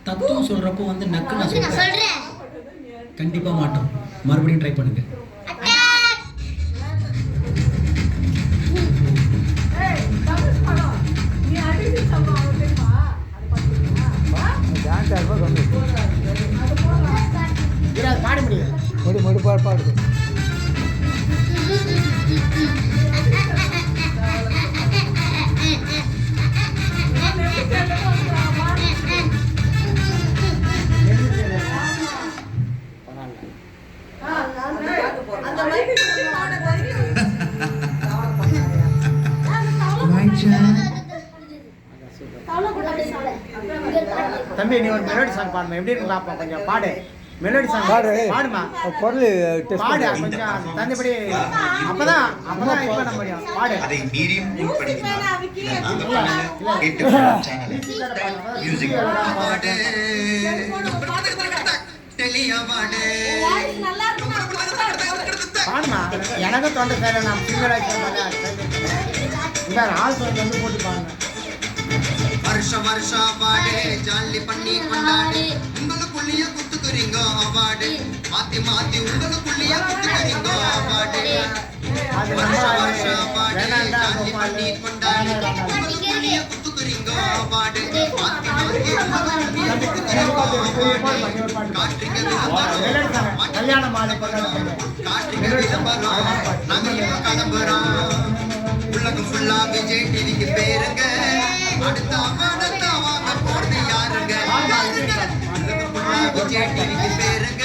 தத்துவம் சொல்றப்போ வந்து நக்கு நான் சொல்றேன் கண்டிப்பா மாட்டோம். மறுபடியும் ட்ரை பண்ணுங்க. பாட முடியாது. பாடு தம்பி, நீ ஒரு மெலோடி சாங் பாடுமா? எப்படி இருக்கு பாப்பா? கொஞ்சம் பாடு. மெலோடி சாங் பாடுமா? பொருள் பாடு கொஞ்சம் தந்தபடி. அப்பதான் இப்ப நம்ம முடியும். பாடு. அதை மீறியும் பாடுமா. எனக்கு தொண்டை சேர நான் இந்த ஆள் சொல்லி வந்து போட்டு பாருங்க. வருஷா பாடு ஜாலி பண்ணி கொண்டாடு. உங்களுக்குள்ளேயே குத்துக்குறீங்க அவார்டு. மாத்தி உங்களுக்குள்ளேயே குத்துக்குறீங்க அவார்டு. வருஷா பாடு ஜாலி பண்ணி கொண்டாடு. உங்களுக்குள்ளேயே குத்துக்குறீங்க அவார்டு. மாத்தி காற்றுக்கு கல்யாண மாலை காற்றுக்கு விளம்பரம். நாங்க கிளம்புறோம். உலகம் ஃபுல்லா விஜய் டிவிக்கு பேருங்க. அடுத்த வாங்க போறது யாருங்க? விஜய் டிவிக்கு பேருங்க.